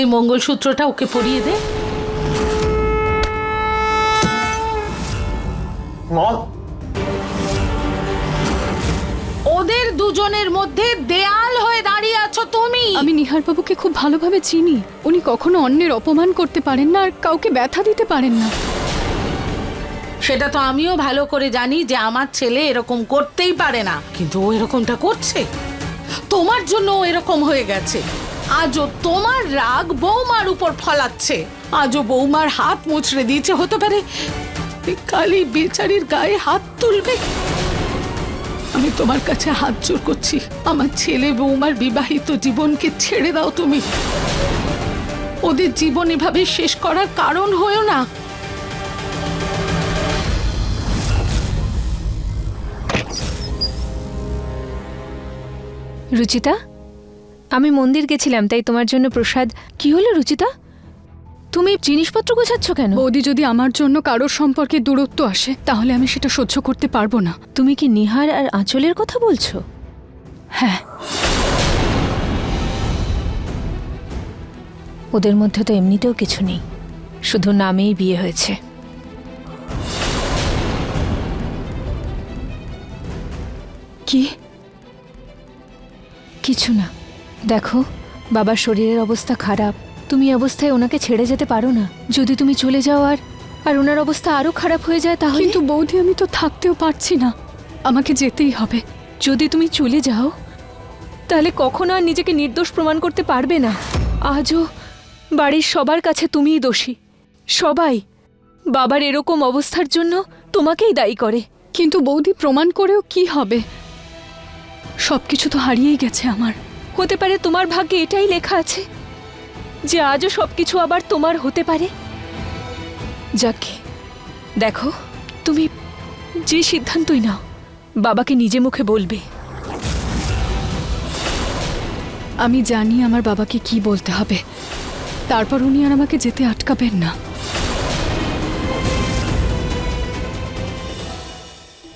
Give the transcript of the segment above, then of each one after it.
এই মঙ্গলসূত্রটা ওকে পরিয়ে দে। মা, ওদের দুজনের মধ্যে দেয়াল হয়ে দাঁড়িয়ে আছো তুমি। আমি নিহার বাবুকে খুব ভালোভাবে চিনি। উনি কখনো অন্যের অপমান করতে পারেন না আর কাউকে ব্যথা দিতে পারেন না। সেটা তো আমিও ভালো করে জানি যে আমার ছেলে এরকম করতেই পারে না, কিন্তু ও এরকমটা করছে। তোমার জন্য ও এরকম হয়ে গেছে। আজও তোমার রাগ বৌমার উপর ফলাচ্ছে। আজও বৌমার হাত মুচড়ে দিয়েছে, হতে পারে কালই বেচারির গায়ে হাত তুলবে। আমি তোমার কাছে হাত জোর করছি, আমার ছেলে বৌমার বিবাহিত জীবনকে ছেড়ে দাও তুমি। ওদের জীবন এভাবে শেষ করার কারণ হয়েও না। রুচিতা, আমি মন্দির গেছিলাম, তাই তোমার জন্য প্রসাদ। কি হলো রুচিতা, তুমি জিনিসপত্র গোছাচ্ছ কেন? বৌদি, যদি আমার জন্য কারোর সম্পর্কে দূরত্ব আসে তাহলে আমি সেটা সহ্য করতে পারবো না। তুমি কি নিহার আর আঁচলের কথা বলছো? হ্যাঁ, ওদের মধ্যে তো এমনিতেও কিছু নেই, শুধু নামেই বিয়ে হয়েছে। কি? কিছু না। দেখো, বাবার শরীরের অবস্থা খারাপ। তুমি এই অবস্থায় ওনাকে ছেড়ে যেতে পারো না। যদি তুমি চলে যাও আর ওনার অবস্থা আরো খারাপ হয়ে যায় তাহলে? কিন্তু বৌদি, আমি তো থাকতেও পারছি না, আমাকে যেতেই হবে। যদি তুমি চলে যাও তাহলে কখনো আর নিজেকে নির্দোষ প্রমাণ করতে পারবে না। আজও বাড়ির সবার কাছে তুমিই দোষী। সবাই বাবার এরকম অবস্থার জন্য তোমাকেই দায়ী করে। কিন্তু বৌদি, প্রমাণ করেও কি হবে? সবকিছু তো হারিয়েই গেছে আমার। হতে পারে তোমার ভাগ্যে এটাই লেখা আছে যে আজও সবকিছু আবার তোমার হতে পারে। যাকে দেখো, তুমি যে সিদ্ধান্তই নাও বাবাকে নিজে মুখে বলবে। আমি জানি আমার বাবাকে কি বলতে হবে, তারপর উনি আর আমাকে যেতে আটকাবেন না।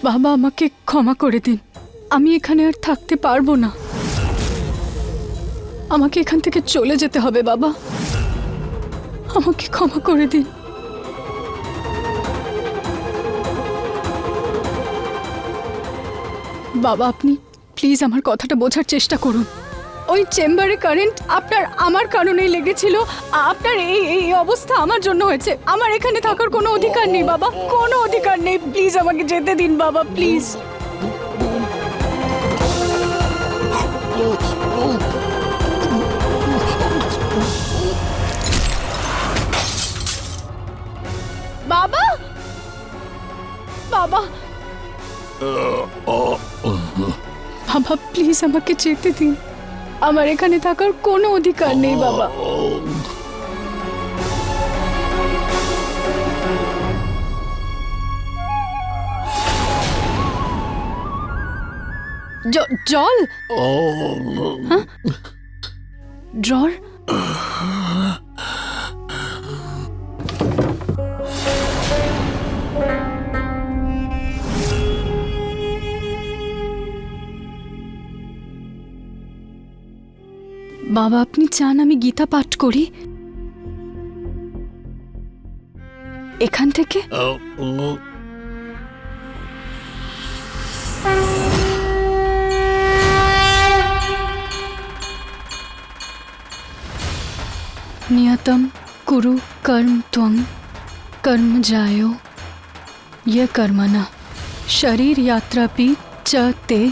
বাবা, আমাকে ক্ষমা করে দিন। আমি এখানে আর থাকতে পারবো না। আমাকে এখান থেকে চলে যেতে হবে বাবা, আমাকে ক্ষমা করে দিন। বাবা, আপনি প্লিজ আমার কথাটা বোঝার চেষ্টা করুন। ওই চেম্বারে কারেন্ট আমার কারণেই লেগেছিল। আপনার এই অবস্থা আমার জন্য হয়েছে। আমার এখানে থাকার কোনো অধিকার নেই বাবা, কোনো অধিকার নেই। প্লিজ আমাকে যেতে দিন বাবা, প্লিজ। বাবা, বাবা, বাবা, প্লিজ আমাকে যেতে দিন। আমার এখানে থাকার কোনো অধিকার নেই বাবা। জল? হ্যাঁ, জ্বর? বাবা, আপনি চান আমি গীতা পাঠ করি এখান থেকে? नियतम कुरु कर्म त्वं कर्म जायो ये कर्मणा शरीर यात्रापि च ते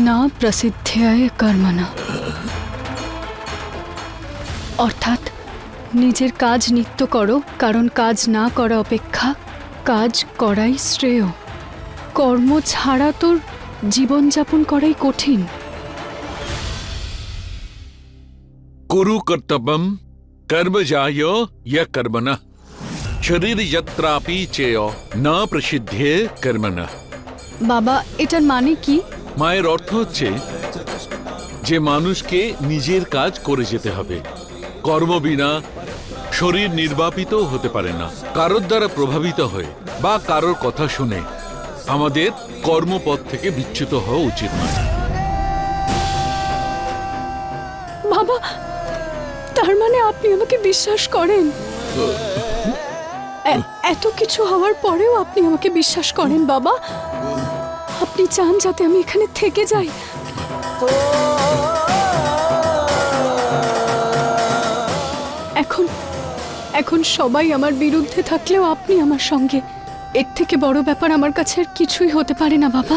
न प्रसिद्ध्याय कर्मणा। অর্থাৎ নিজের কাজ নিত্য করো, কারণ কাজ না করা অপেক্ষা কাজ করাই শ্রেয়। কর্ম ছাড়া তোর জীবনযাপন করাই কঠিন। कुरु कर्तव्यम कर्म जायो य कर्मणा शरीर यत्रापि चेयो न प्रसिद्धे कर्मणा। বাবা, এটার মানে কি? মায়ের অর্থ হচ্ছে যে মানুষকে নিজের কাজ করে যেতে হবে। কর্ম বিনা শরীর নির্বাপিত হতে পারে না। কারোর দ্বারা প্রভাবিত হয়ে বা কারোর কথা শুনে আমাদের কর্মপথ থেকে বিচ্যুত হওয়া উচিত নয়। বাবা, তার মানে আপনি আমাকে বিশ্বাস করেন? এত কিছু হওয়ার পরেও আপনি আমাকে বিশ্বাস করেন বাবা? আপনি চান যাতে আমি এখানে থেকে যাই? এখন এখন সবাই আমার বিরুদ্ধে থাকলেও আপনি আমার সঙ্গে। এর থেকে বড় ব্যাপার আমার কাছে আর কিছুই হতে পারে না বাবা।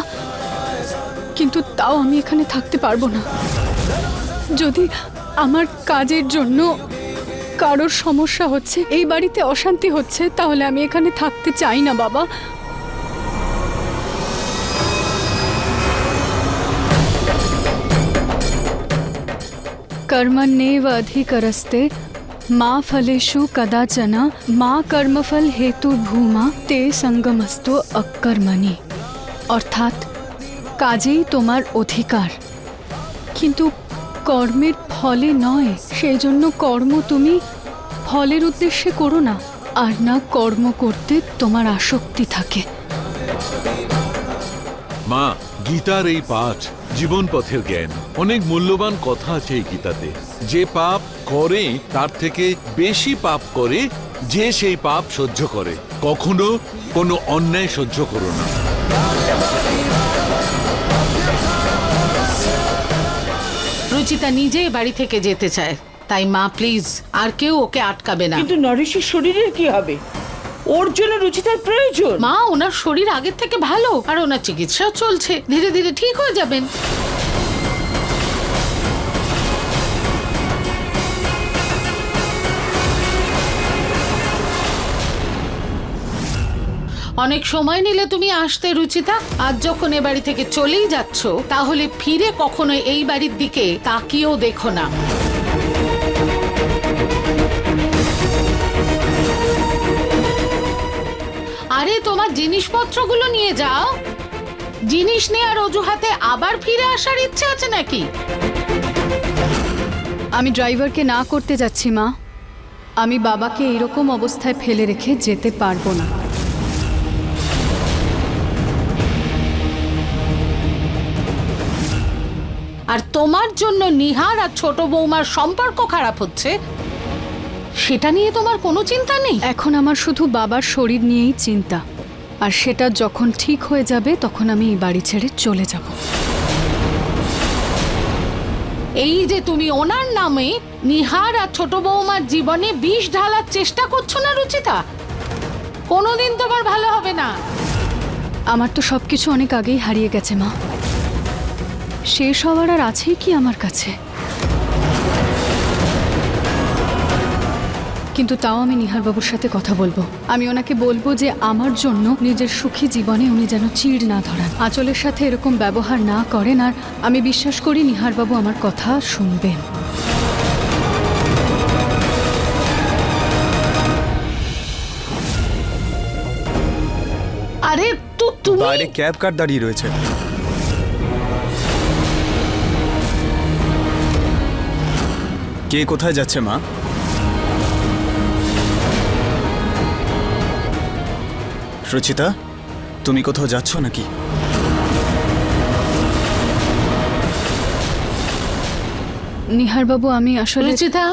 কিন্তু তাও আমি এখানে থাকতে পারবো না। যদি আমার কাজের জন্য কারোর সমস্যা হচ্ছে, এই বাড়িতে অশান্তি হচ্ছে, তাহলে আমি এখানে থাকতে চাই না বাবা। कर्मण्येव अधिकरस्ते मा फलेषु कदाचन मा कर्मफल हेतु भूमा ते संगमस्तु अकर्मणि। অর্থাৎ কাজেই তোমার অধিকার, কিন্তু কর্মের ফলে নয়। সেই জন্য কর্ম তুমি ফলের উদ্দেশ্যে করো না, আর না কর্ম করতে তোমার আসক্তি থাকে। মা, গীতার এই পাঠ জীবন পথের জ্ঞান। অনেক মূল্যবান কথা আছে এই গীতাতে। যে পাপ করে তার থেকে বেশি পাপ করে যে সেই পাপ সহ্য করে। কখনো কোনো অন্যায় সহ্য করো না। রুচিতা নিজে বাড়ি থেকে যেতে চায়, তাই মা প্লিজ আর কেউ ওকে আটকাবে না। কিন্তু নরেশের শরীরের কি হবে? ওর জন্য রুচিতার প্রয়োজন। মা, ওনার শরীর আগের থেকে ভালো, আর ওনার চিকিৎসা চলছে, ধীরে ধীরে ঠিক হয়ে যাবেন। অনেক সময় নিলে তুমি আসতে রুচিতা। আজ যখন এ বাড়ি থেকে চলেই যাচ্ছ, তাহলে ফিরে কখনো এই বাড়ির দিকে তাকিয়েও দেখো না। আরে তোমার জিনিসপত্রগুলো নিয়ে যাও। জিনিস নেওয়ার অজুহাতে আবার ফিরে আসার ইচ্ছে আছে নাকি? আমি ড্রাইভারকে না করতে যাচ্ছি মা। আমি বাবাকে এরকম অবস্থায় ফেলে রেখে যেতে পারবো না। আর তোমার জন্য নিহার আর ছোট বৌমার সম্পর্ক খারাপ হচ্ছে, সেটা নিয়ে তোমার কোনো চিন্তা নেই? এখন আমার শুধু বাবার শরীর নিয়েই চিন্তা, আর সেটা যখন ঠিক হয়ে যাবে তখন আমি এই বাড়ি ছেড়ে চলে যাব। এই যে তুমি ওনার নামে নিহার আর ছোট বৌমার জীবনে বিষ ঢালার চেষ্টা করছো না রুচিতা, কোনোদিন তোমার ভালো হবে না। আমার তো সবকিছু অনেক আগেই হারিয়ে গেছে মা। শেষ হওয়ার আর আছেই কি আমার কাছে? কিন্তু তাও আমি নিহারবাবুর সাথে কথা বলবো। আমি ওনাকে বলবো যে আমার জন্য নিজের সুখী জীবনে উনি যেন চিড় না ধরান, আঁচলের সাথে এরকম ব্যবহার না করেন। আর আমি বিশ্বাস করি নিহারবাবু আমার কথা শুনবেন। আরে তুমি বাইরে ক্যাব কার দাঁড়িয়ে রয়েছে? কে কোথায় যাচ্ছে মা? রুচিতা, তুমি কোথাও যাচ্ছ নাকি? নিহারবাবু আমি আসলে রুচিতা,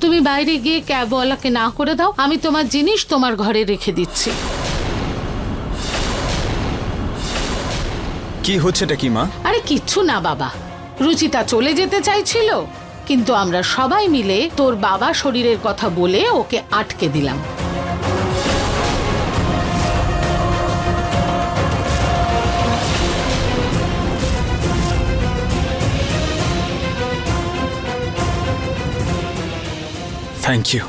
তুমি বাইরে গিয়ে ক্যাবওয়ালাকে না করে দাও। আমি তোমার জিনিস তোমার ঘরে রেখে দিচ্ছি। কি হচ্ছেটা কি মা? আরে কিচ্ছু না বাবা, রুচিতা চলে যেতে চাইছিল, কিন্তু আমরা সবাই মিলে তোর বাবা শরীরের কথা বলে ওকে আটকে দিলাম। Thank you.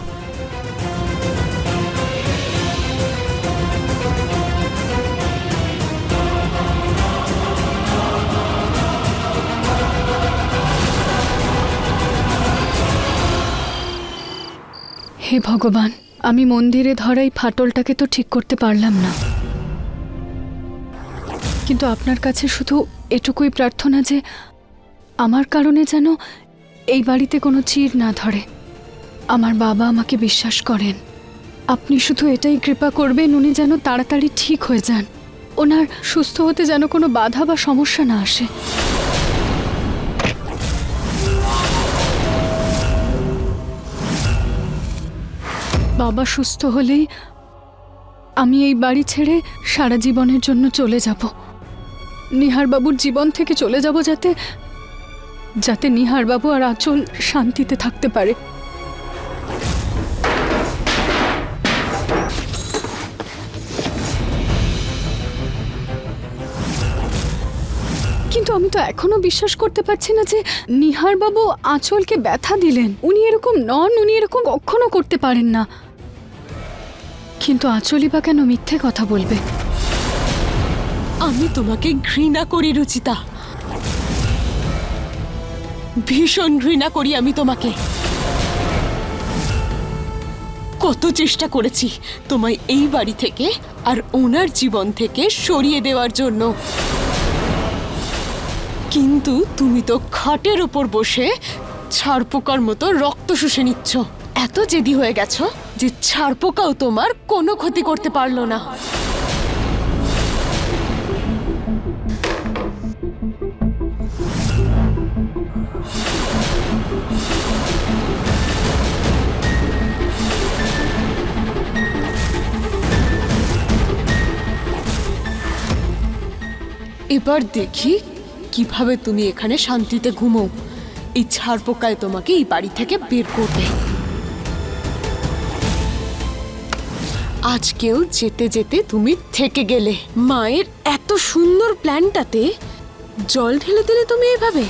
হে ভগবান, আমি মন্দিরে ধরা এই ফাটলটাকে তো ঠিক করতে পারলাম না, কিন্তু আপনার কাছে শুধু এটুকুই প্রার্থনা যে আমার কারণে যেন এই বাড়িতে কোনো চিড় না ধরে। আমার বাবা আমাকে বিশ্বাস করেন। আপনি শুধু এটাই কৃপা করবেন উনি যেন তাড়াতাড়ি ঠিক হয়ে যান, ওনার সুস্থ হতে যেন কোনো বাধা বা সমস্যা না আসে। বাবা সুস্থ হলেই আমি এই বাড়ি ছেড়ে সারা জীবনের জন্য চলে যাব। নিহার বাবুর জীবন থেকে চলে যাব, যাতে যাতে নিহার বাবু আর আঁচল শান্তিতে থাকতে পারে। কিন্তু আমি তো এখনো বিশ্বাস করতে পারছি না যে নিহার বাবু আঁচলকে ব্যথা দিলেন। উনি এরকম নন, উনি এরকম কখনো করতে পারেন না। কিন্তু আঁচলই বা কেন মিথ্যে কথা বলবে? আমি তোমাকে ঘৃণা করি রুচিতা, ভীষণ ঘৃণা করি আমি তোমাকে। কত চেষ্টা করেছি তোমায় এই বাড়ি থেকে আর ওনার জীবন থেকে সরিয়ে দেওয়ার জন্য, কিন্তু তুমি তো খাটের ওপর বসে ছারপোকার মতো রক্ত শুষে নিচ্ছ। এত জেদি হয়ে গেছো যে ছারপোকাও তোমার কোনো ক্ষতি করতে পারলো না। এবার দেখি কিভাবে তুমি এখানে শান্তিতে ঘুমো। এই ছারপোকায় তোমাকে এই বাড়ি থেকে বের করবে। আজকেও যেতে যেতে তুমি থেকে গেলে। মায়ের এত সুন্দর প্ল্যানটাতে জল ঢেলে দিলে তুমি এভাবে।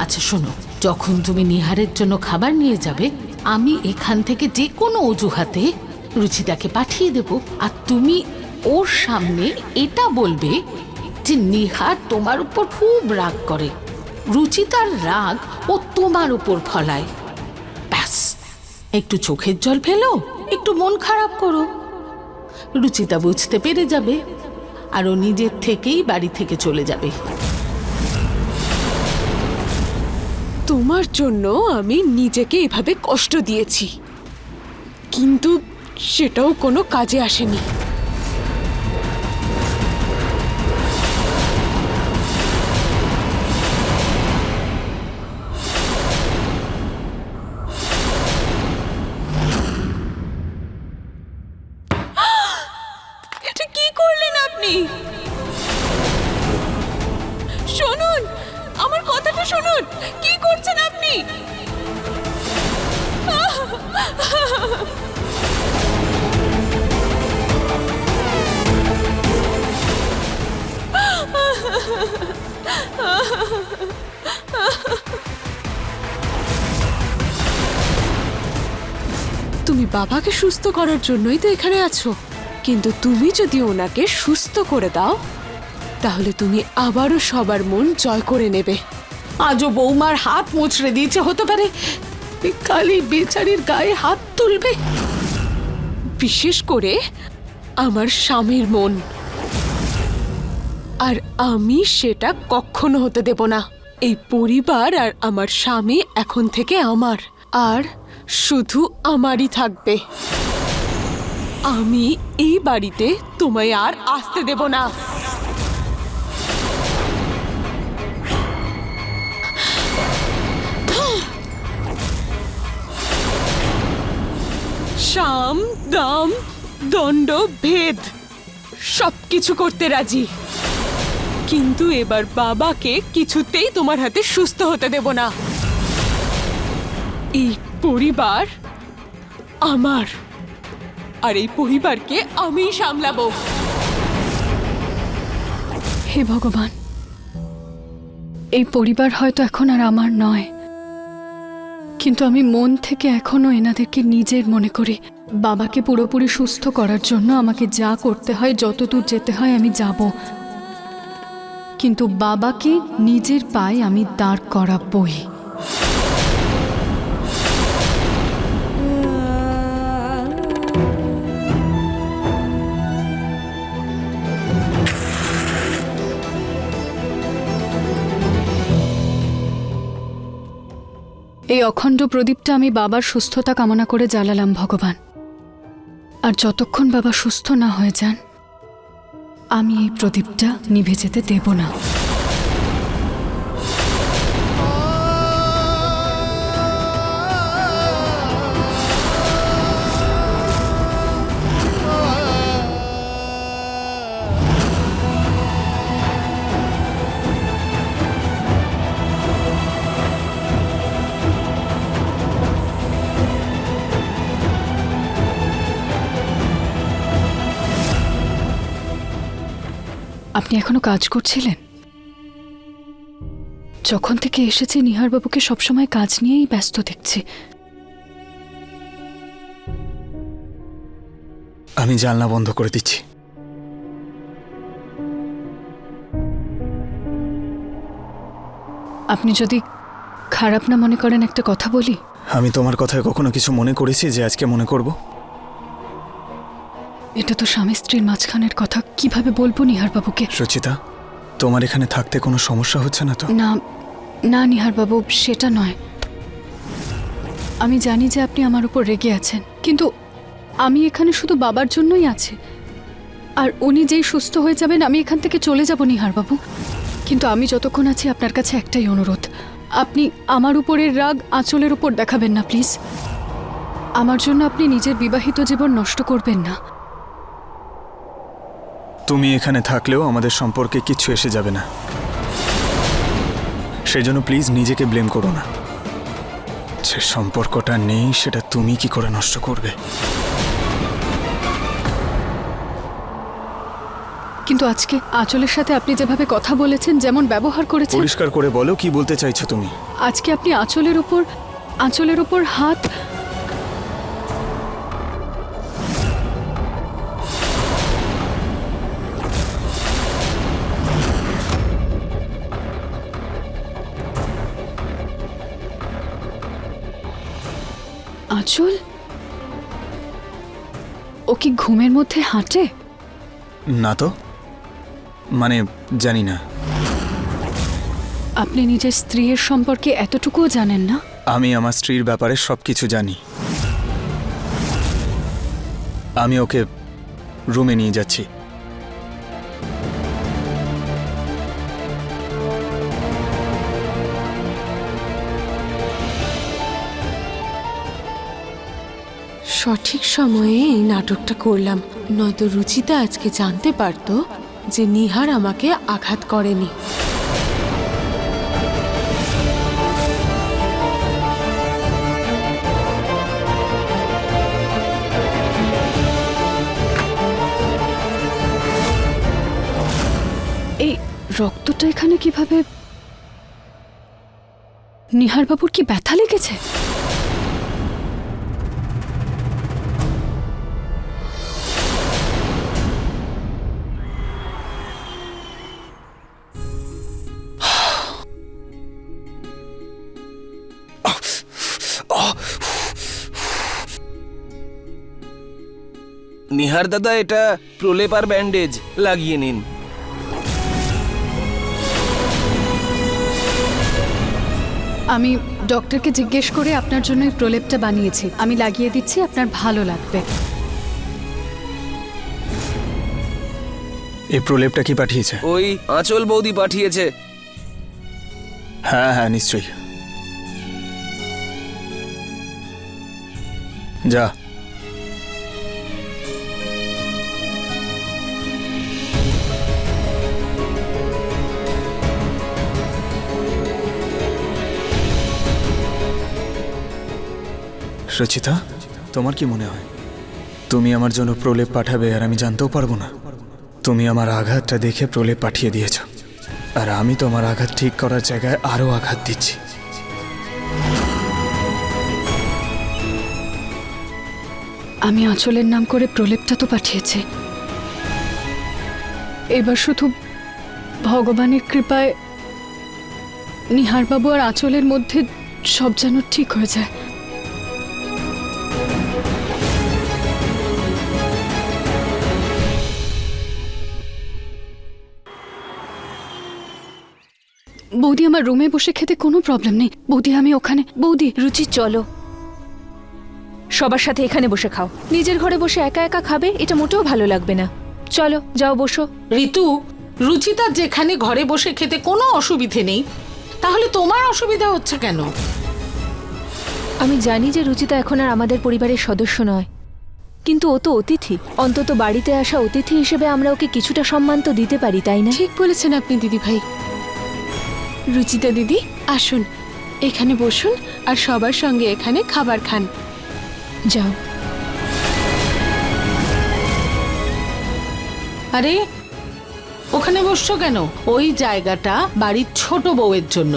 আচ্ছা শোনো, যখন তুমি নিহারের জন্য খাবার নিয়ে যাবে, আমি এখান থেকে যে কোনো অজুহাতে রুচিতাকে পাঠিয়ে দেব, আর তুমি ওর সামনে এটা বলবে যে নিহার তোমার উপর খুব রাগ করে, রুচিতার রাগ ও তোমার উপর ফলায়। ব্যাস, একটু চোখের জল ফেলো, একটু মন খারাপ করো, রুচিতা বুঝতে পেরে যাবে আর ও নিজের থেকেই বাড়ি থেকে চলে যাবে। তোমার জন্য আমি নিজেকে এভাবে কষ্ট দিয়েছি, কিন্তু সেটাও কোনো কাজে আসেনি। এটা কি করলেন আপনি? শুনুন, আমার কথাটা শুনুন। কি করছেন আপনি? তুমি বাবাকে সুস্থ করার জন্যই তো এখানে আছো, কিন্তু তুমি যদি ওনাকে সুস্থ করে দাও তাহলে তুমি আবারও সবার মন জয় করে নেবে। আজও বৌমার হাত মুচড়ে দিয়েছে, হতে পারে কালি বেচারির গায়ে হাত তুলবে। বিশেষ করে আমার স্বামীর মন, আর আমি সেটা কখনো হতে দেব না। এই পরিবার আর আমার স্বামী এখন থেকে আমার, আর শুধু আমারই থাকবে। আমি এই বাড়িতে তোমায় আর আসতে দেব না। সাম দাম দণ্ড ভেদ সবকিছু করতে রাজি, কিন্তু এবার বাবাকে কিছুতেই তোমার হাতে সুস্থ হতে দেব না। এই পরিবার আমার, আর এই পরিবারকে আমিই সামলাবো। হে ভগবান, এই পরিবার হয়তো এখন আর আমার নয়, কিন্তু আমি মন থেকে এখনো এনাদেরকে নিজের মনে করি। বাবাকে পুরোপুরি সুস্থ করার জন্য আমাকে যা করতে হয়, যতদূর যেতে হয় আমি যাব, কিন্তু বাবাকে নিজের পায়ে আমি দাঁড় করাবই। এই অখণ্ড প্রদীপটা আমি বাবার সুস্থতা কামনা করে জ্বালালাম ভগবান, আর যতক্ষণ বাবা সুস্থ না হয়ে যান আমি এই প্রদীপটা নিভে যেতে দেব না। আপনি এখনো কাজ করছিলেন? যখন থেকে এসেছি নিহারবাবুকে সবসময় কাজ নিয়েই ব্যস্ত দেখছি। আমি জানলা বন্ধ করে দিচ্ছি। আপনি যদি খারাপ না মনে করেন একটা কথা বলি। আমি তোমার কথায় কখনো কিছু মনে করেছি যে আজকে মনে করব? এটা তো স্বামী স্ত্রীর মাঝখানের কথা, কিভাবে বলবো নিহারবাবুকে? সুচিতা, তোমার এখানে থাকতে কোনো সমস্যা হচ্ছে না তো? না না নিহারবাবু, সেটা নয়। আমি জানি যে আপনি আমার উপর রেগে আছেন, কিন্তু আমি এখানে শুধু বাবার জন্যই আছি। আর উনি যেই সুস্থ হয়ে যাবেন আমি এখান থেকে চলে যাব নিহারবাবু। কিন্তু আমি যতক্ষণ আছি আপনার কাছে একটাই অনুরোধ, আপনি আমার উপরের রাগ আঁচলের উপর দেখাবেন না প্লিজ। আমার জন্য আপনি নিজের বিবাহিত জীবন নষ্ট করবেন না। তুমি এখানে থাকলেও আমাদের সম্পর্কে কিচ্ছু এসে যাবে না, সেজন্য প্লিজ নিজেকে ব্লেম করো না। যে সম্পর্কটা নেই সেটা তুমি কি করে নষ্ট করবে? কিন্তু আজকে আঁচলের সাথে আপনি যেভাবে কথা বলেছেন, যেমন ব্যবহার করেছেন, পরিষ্কার করে বলো কি বলতে চাইছো তুমি? আজকে আপনি আঁচলের উপর হাত। আঁচল, ও কি ঘুমের মধ্যে হাঁটে? না তো, মানে জানি না। আপনি নিজের স্ত্রীর সম্পর্কে এতটুকুও জানেন না? আমি আমার স্ত্রীর ব্যাপারে সবকিছু জানি। আমি ওকে রুমে নিয়ে যাচ্ছি। সঠিক সময়ে এই নাটকটা করলাম, নয়তো রুচিতা আজকে জানতে পারতো যে নিহার আমাকে আঘাত করেনি। এই রক্তটা এখানে কিভাবে? নিহারবাবুর কি ব্যথা লেগেছে? নিহার দাদা, এটা প্রলেপ আর ব্যান্ডেজ, লাগিয়ে নিন। আমি ডক্টরকে জিজ্ঞেস করে আপনার জন্য এই প্রলেপটা বানিয়েছি। আমি লাগিয়ে দিচ্ছি, আপনার ভালো লাগবে। এই প্রলেপটা কি পাঠিয়েছে? ওই আঁচল বৌদি পাঠিয়েছে। হ্যাঁ হ্যাঁ, নিশ্চয়ই। যা। সুচিতা, তোমার কি মনে হয় তুমি আমার জন্য প্রলেপ পাঠাবে আর আমি জানতেও পারবো না? তুমি আমার আঘাতটা দেখে প্রলেপ পাঠিয়ে দিয়েছ, আর আমি তোমার আঘাত ঠিক করার জায়গায় আরো আঘাত দিচ্ছি। আমি আঁচলের নাম করে প্রলেপটা তো পাঠিয়েছি। এবার শুধু ভগবানের কৃপায় নিহারবাবু আর আঁচলের মধ্যে সব যেন ঠিক হয়ে যায়। বৌদি, আমার রুমে বসে খেতে কোনো প্রবলেম নেই। বৌদি, আমি ওখানে। বৌদি, রুচি, চলো, সবার সাথে এখানে বসে খাও। নিজের ঘরে বসে একা একা খাবে, এটা মোটেও ভালো লাগবে না। চলো, যাও বসো। ঋতু, রুচিতার যেখানে ঘরে বসে খেতে কোনো অসুবিধে নেই, তাহলে তোমার অসুবিধা হচ্ছে কেন? আমি জানি যে রুচিতা এখন আর আমাদের পরিবারের সদস্য নয়, কিন্তু ও তো অতিথি। অন্তত বাড়িতে আসা অতিথি হিসেবে আমরা ওকে কিছুটা সম্মান তো দিতে পারি, তাই না? ঠিক বলেছেন আপনি দিদি ভাই। রুচিতা দিদি, আসুন এখানে বসুন আর সবার সঙ্গে এখানে খাবার খান। যাও। আরে ওখানে বসছো কেন? ওই জায়গাটা বাড়ির ছোট বউয়ের জন্য,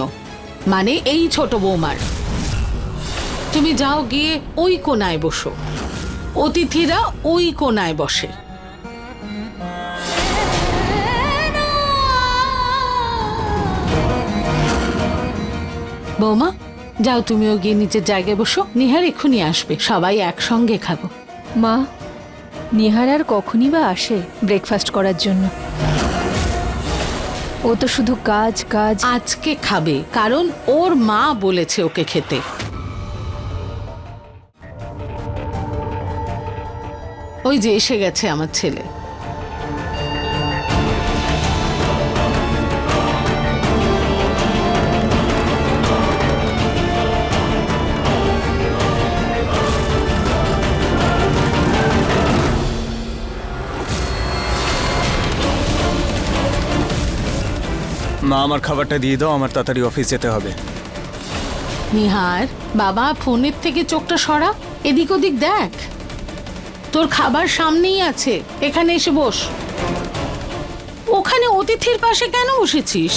মানে এই ছোট বৌমার। তুমি যাও গিয়ে ওই কোনায় বসো, অতিথিরা ওই কোনায় বসে। বৌমা যাও, তুমিও গিয়ে নিচের জায়গায় বসো, নিহার এক্ষুনি আসবে, সবাই একসঙ্গে খাবো। মা, নিহার আর কখনই বা আসে ব্রেকফাস্ট করার জন্য? ও তো শুধু কাজ কাজ। আজকে খাবে কারণ ওর মা বলেছে ওকে খেতে। ওই যে এসে গেছে আমার ছেলে। মা, আমার খাবারটা দিয়ে দাও, আমার তাড়াতাড়ি অফিস যেতে হবে। নিহার বাবা, ফোনের থেকে চোখটা সরা, এদিক ওদিক দেখ, তোর খাবার সামনেই আছে, এখানে এসে বস। ওখানে অতিথির পাশে কেন বসেছিস?